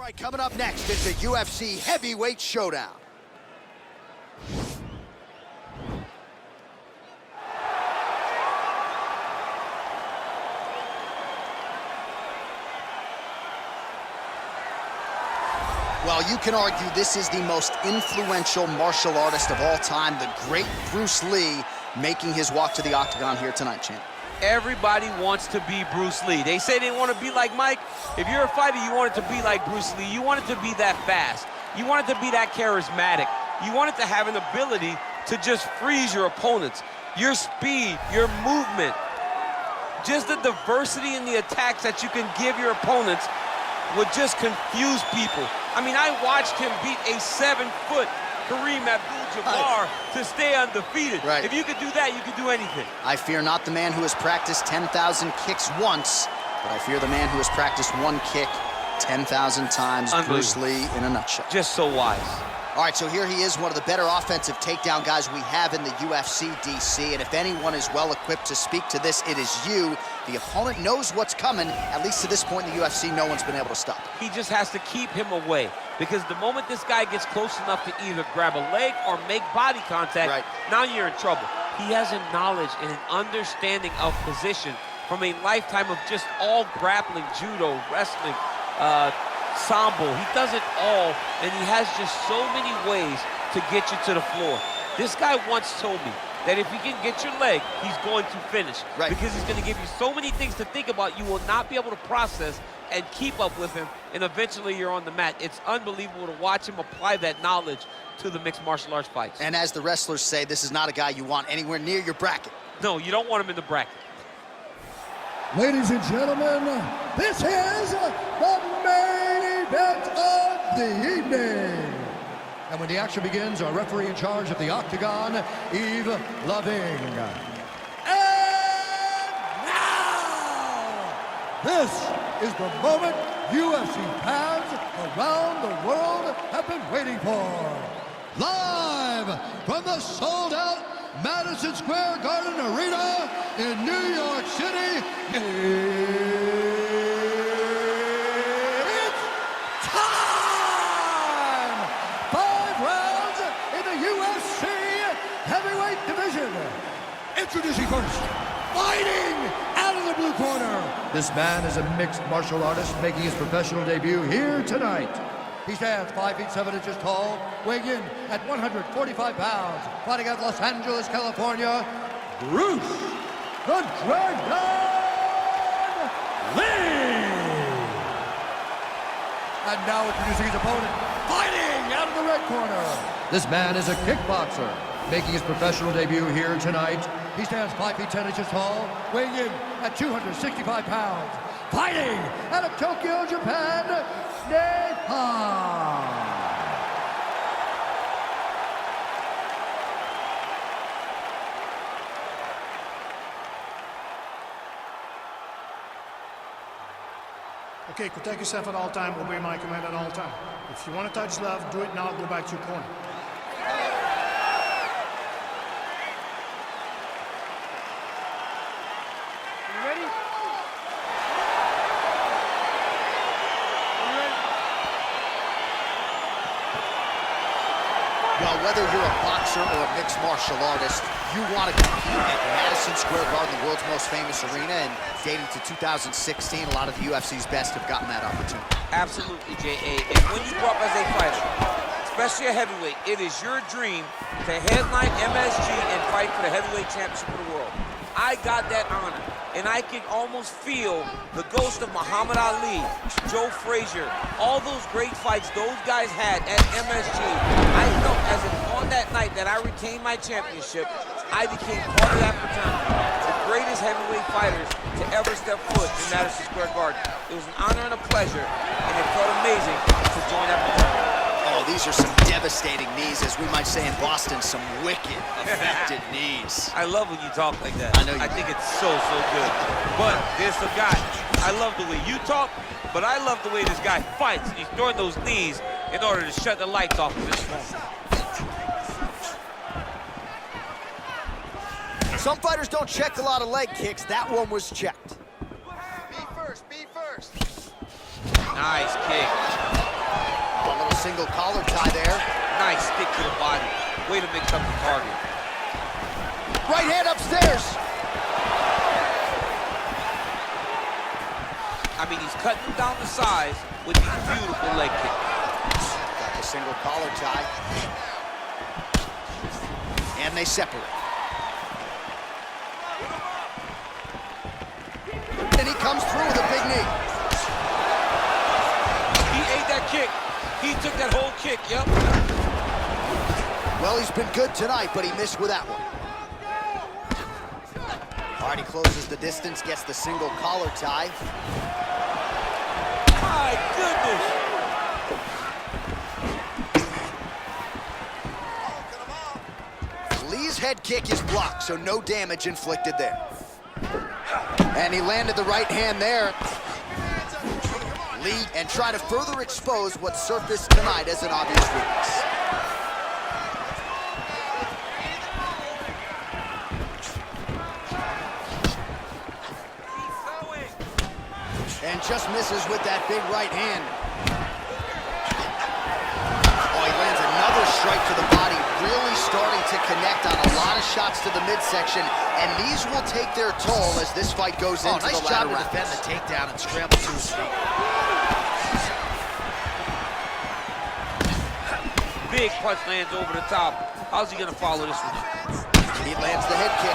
right, coming up next, it's a UFC heavyweight showdown. Well, you can argue this is the most influential martial artist of all time, the great Bruce Lee, making his walk to the octagon here tonight, champ. Everybody wants to be Bruce Lee. They say they want to be like Mike. If you're a fighter, you want it to be like Bruce Lee. You want it to be that fast. You want it to be that charismatic. You want it to have an ability to just freeze your opponents. Your speed, your movement, just the diversity in the attacks that you can give your opponents would just confuse people. I mean, I watched him beat a 7-foot Kareem Abdul-Jabbar to stay undefeated. Right. If you could do that, you could do anything. I fear not the man who has practiced 10,000 kicks once, but I fear the man who has practiced one kick 10,000 times. Bruce Lee in a nutshell. Just so wise. All right, so here he is, one of the better offensive takedown guys we have in the UFC, DC, and if anyone is well-equipped to speak to this, it is you. The opponent knows what's coming. At least to this point in the UFC, no one's been able to stop him. He just has to keep him away, because the moment this guy gets close enough to either grab a leg or make body contact, now you're in trouble. He has a knowledge and an understanding of position from a lifetime of just all grappling, judo, wrestling, sambo. He does it all, and he has just so many ways to get you to the floor. This guy once told me that if he can get your leg, he's going to finish. Because he's going to give you so many things to think about, you will not be able to process and keep up with him, and eventually you're on the mat. It's unbelievable to watch him apply that knowledge to the mixed martial arts fights. And as the wrestlers say, this is not a guy you want anywhere near your bracket. No, you don't want him in the bracket. Ladies and gentlemen, this is the main event of the evening. And when the action begins, our referee in charge of the octagon, Yves Loving. And now, this is the moment UFC fans around the world have been waiting for. Live from the sold-out Madison Square Garden Arena in New York City, it's time! 5 rounds in the UFC heavyweight division. Introducing first, fighting out of the blue corner. This man is a mixed martial artist making his professional debut here tonight. He stands 5 feet 7 inches tall, weighing in at 145 pounds, fighting out of Los Angeles, California, Bruce the Dragon Lee! And now introducing his opponent, fighting out of the red corner. This man is a kickboxer, making his professional debut here tonight. He stands 5 feet 10 inches tall, weighing in at 265 pounds, fighting out of Tokyo, Japan, Nathan. Okay, protect yourself at all time, obey my command at all time. If you want to touch left, do it now, go back to your corner. You ready? Well, whether you're a boxer or a mixed martial artist, you want to compete at Madison Square Garden, the world's most famous arena, and dating to 2016, a lot of the UFC's best have gotten that opportunity. Absolutely, J.A. And when you grow up as a fighter, especially a heavyweight, it is your dream to headline MSG and fight for the heavyweight championship of the world. I got that honor, and I can almost feel the ghost of Muhammad Ali, Joe Frazier, all those great fights those guys had at MSG. I felt as if on that night that I retained my championship, I became part of that fraternity, the greatest heavyweight fighters to ever step foot in Madison Square Garden. It was an honor and a pleasure, and it felt amazing to join that fraternity. Oh, these are some devastating knees, as we might say in Boston, some wicked, affected knees. I love when you talk like that. I know you I think it's so good. But there's a guy, I love the way you talk, but I love the way this guy fights. And he's throwing those knees in order to shut the lights off of this moment. Some fighters don't check a lot of leg kicks. That one was checked. Be first, be first. Nice kick. single collar tie there. Nice stick to the body. Way to mix up the target. Right hand upstairs. I mean, he's cutting him down the sides with these beautiful leg kicks. Got the single collar tie. And they separate. And he comes through with a big knee. He ate that kick. He took that whole kick, yep. Well, he's been good tonight, but he missed with that one. All right, he closes the distance, gets the single collar tie. My goodness. Lee's head kick is blocked, so no damage inflicted there. And he landed the right hand there. Lee, and try to further expose what surfaced tonight as an obvious weakness. And just misses with that big right hand. Oh, he lands another strike to the body, really starting to connect on a lot of shots to the midsection, and these will take their toll as this fight goes into the latter rounds. Nice job to defend the takedown and scramble to his feet. Big punch lands over the top. How's he gonna follow this one? He lands the head kick.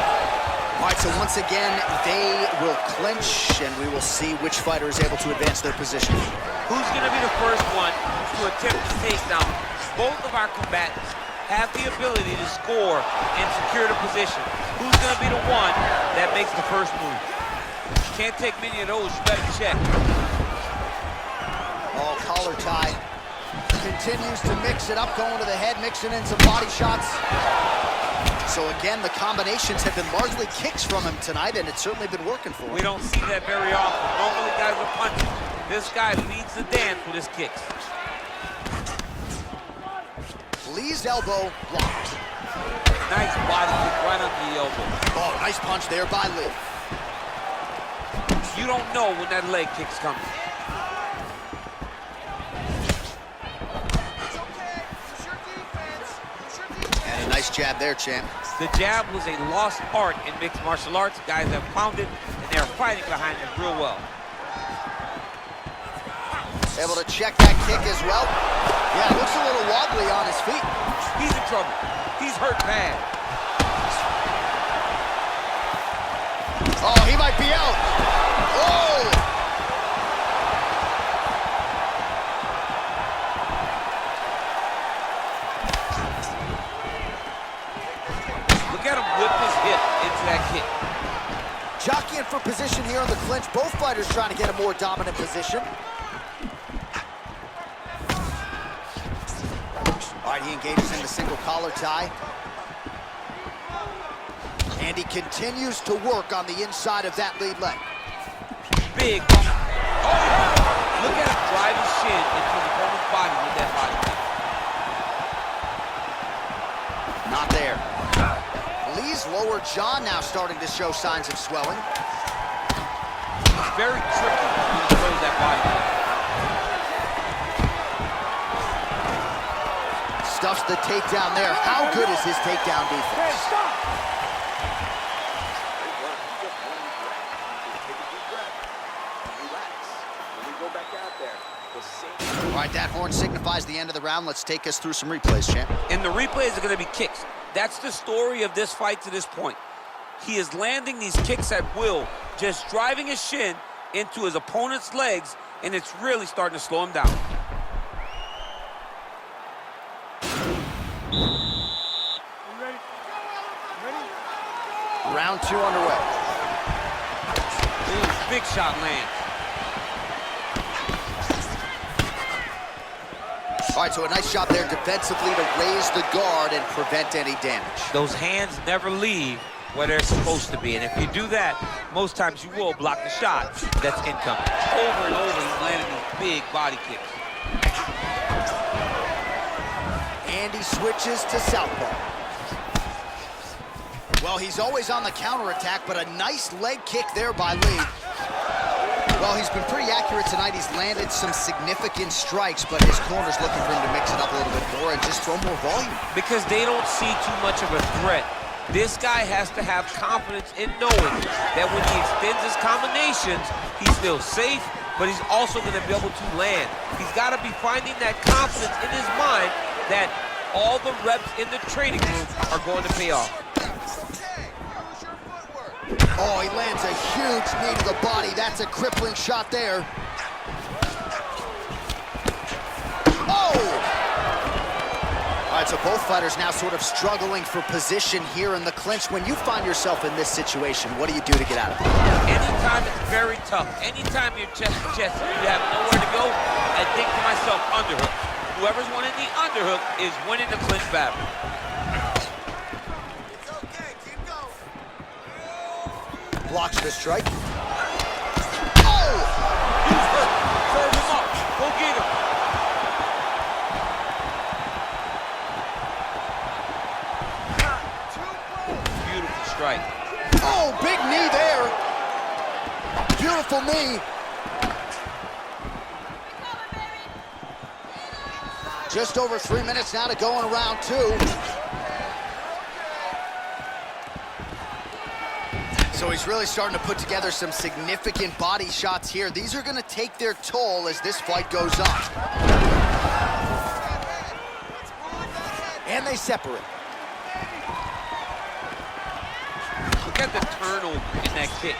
All right, so once again, they will clinch, and we will see which fighter is able to advance their position. Who's gonna be the first one to attempt the takedown? Both of our combatants have the ability to score and secure the position. Who's gonna be the one that makes the first move? Can't take many of those, you better check. Oh, collar tie. Continues to mix it up, going to the head, mixing in some body shots. So again, the combinations have been largely kicks from him tonight, and it's certainly been working for him. We don't see that very often. Normally guys are punching. This guy leads the dance with his kicks. Lee's elbow blocked. Nice body kick right under the elbow. Oh, nice punch there by Lee. You don't know when that leg kick's coming. And a nice jab there, champ. The jab was a lost art in mixed martial arts. Guys have found it, and they're fighting behind it real well. Able to check that kick as well. Yeah, looks a little wobbly on his feet. He's in trouble. He's hurt bad. Oh, he might be out. Oh! Look at him whip his hip into that kick. Jockeying for position here on the clinch. Both fighters trying to get a more dominant position. All right, he engages in the single collar tie. And he continues to work on the inside of that lead leg. Big bump. Oh, look at him drive his shin into the opponent's body with that body kick. Not there. Lee's lower jaw now starting to show signs of swelling. It's very tricky when he throws that body kick. Stuffs the takedown there. How good is his takedown defense? Hey, stop! All right, that horn signifies the end of the round. Let's take us through some replays, champ. And the replays are going to be kicks. That's the story of this fight to this point. He is landing these kicks at will, just driving his shin into his opponent's legs, and it's really starting to slow him down. Round 2 underway. Ooh, big shot lands. All right, so a nice shot there defensively to raise the guard and prevent any damage. Those hands never leave where they're supposed to be, and if you do that, most times you will block the shot that's incoming. Over and over, he's landing these big body kicks. And he switches to southpaw. Well, he's always on the counterattack, but a nice leg kick there by Lee. Well, he's been pretty accurate tonight. He's landed some significant strikes, but his corner's looking for him to mix it up a little bit more and just throw more volume. Because they don't see too much of a threat. This guy has to have confidence in knowing that when he extends his combinations, he feels safe, but he's also going to be able to land. He's got to be finding that confidence in his mind that all the reps in the training room are going to pay off. Oh, he lands a huge knee to the body. That's a crippling shot there. Oh! All right, so both fighters now sort of struggling for position here in the clinch. When you find yourself in this situation, what do you do to get out of it? Anytime it's very tough, anytime you're chest to chest and you have nowhere to go, I think to myself, underhook. Whoever's winning the underhook is winning the clinch battle. Blocks the strike. Oh! He's hurt. Serve him up. Go get him. Beautiful strike. Oh, big knee there. Beautiful knee. Just over 3 minutes now to go in round 2. So he's really starting to put together some significant body shots here. These are going to take their toll as this fight goes on. And they separate. Look at the turnover in that kick.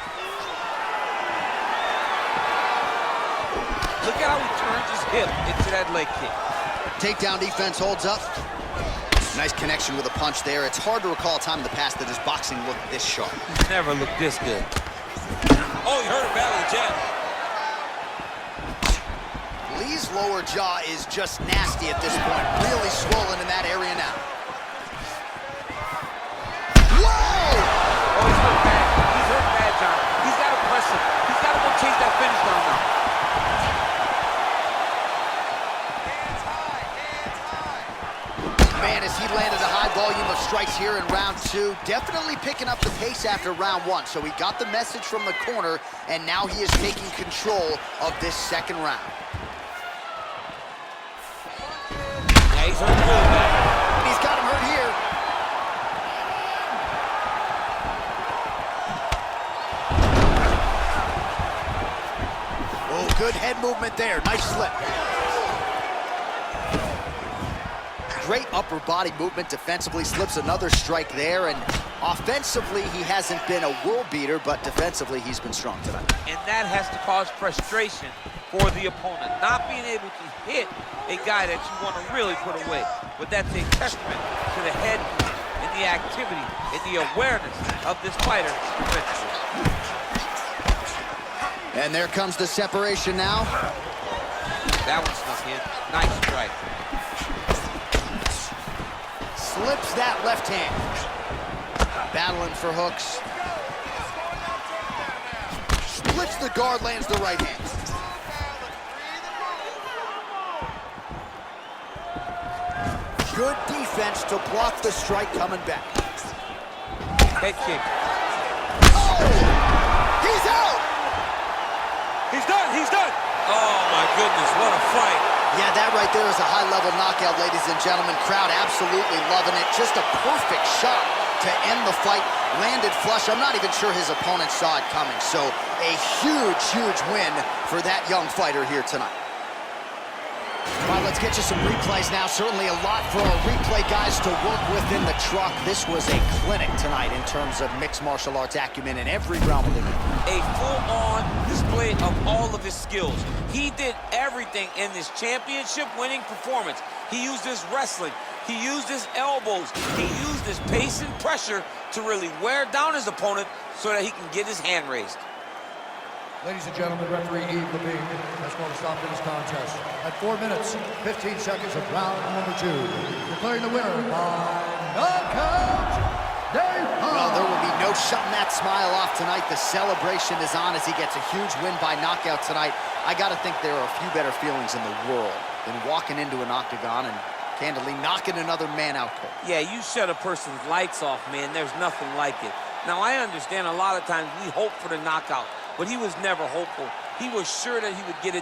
Look at how he turns his hip into that leg kick. Takedown defense holds up. Nice connection with a punch there. It's hard to recall a time in the past that his boxing looked this sharp. He's never looked this good. Oh, he hurt him badly, jab. Lee's lower jaw is just nasty at this point. Really swollen in that area now. Whoa! Oh, he's hurt bad. He's hurt bad, John. He's got to press him. He's got to go chase that finish down now. Man, as he landed a high volume of strikes here in round 2, definitely picking up the pace after round 1. So he got the message from the corner, and now he is taking control of this second round. Yeah, he's hurt really bad. He's got him hurt here. Oh, good head movement there. Nice slip. Great upper body movement defensively, slips another strike there, and offensively he hasn't been a world beater, but defensively he's been strong tonight. And that has to cause frustration for the opponent, not being able to hit a guy that you want to really put away. But that's a testament to the head and the activity and the awareness of this fighter defensively. And there comes the separation now. That one snuck in. Nice strike. Slips that left hand. Battling for hooks. Splits the guard, lands the right hand. Good defense to block the strike coming back. Head kick. Oh! He's out! He's done. He's done. Oh, my goodness. What a fight. Yeah, that right there is a high-level knockout, ladies and gentlemen. Crowd absolutely loving it. Just a perfect shot to end the fight. Landed flush. I'm not even sure his opponent saw it coming. So a huge, huge win for that young fighter here tonight. All right, let's get you some replays now. Certainly a lot for our replay guys to work with in the truck. This was a clinic tonight in terms of mixed martial arts acumen in every realm of the game. A full-on display of all of his skills. He did everything in this championship-winning performance. He used his wrestling. He used his elbows. He used his pace and pressure to really wear down his opponent so that he can get his hand raised. Ladies and gentlemen, referee Yves Levine has called a stop to this contest at 4 minutes, 15 seconds of round number 2. Declaring the winner by knockout, Well, there will be no shutting that smile off tonight. The celebration is on as he gets a huge win by knockout tonight. I got to think there are a few better feelings in the world than walking into an octagon and candidly knocking another man out cold. Yeah, you shut a person's lights off, man. There's nothing like it. Now, I understand a lot of times we hope for the knockout, but he was never hopeful. he was sure that he would get it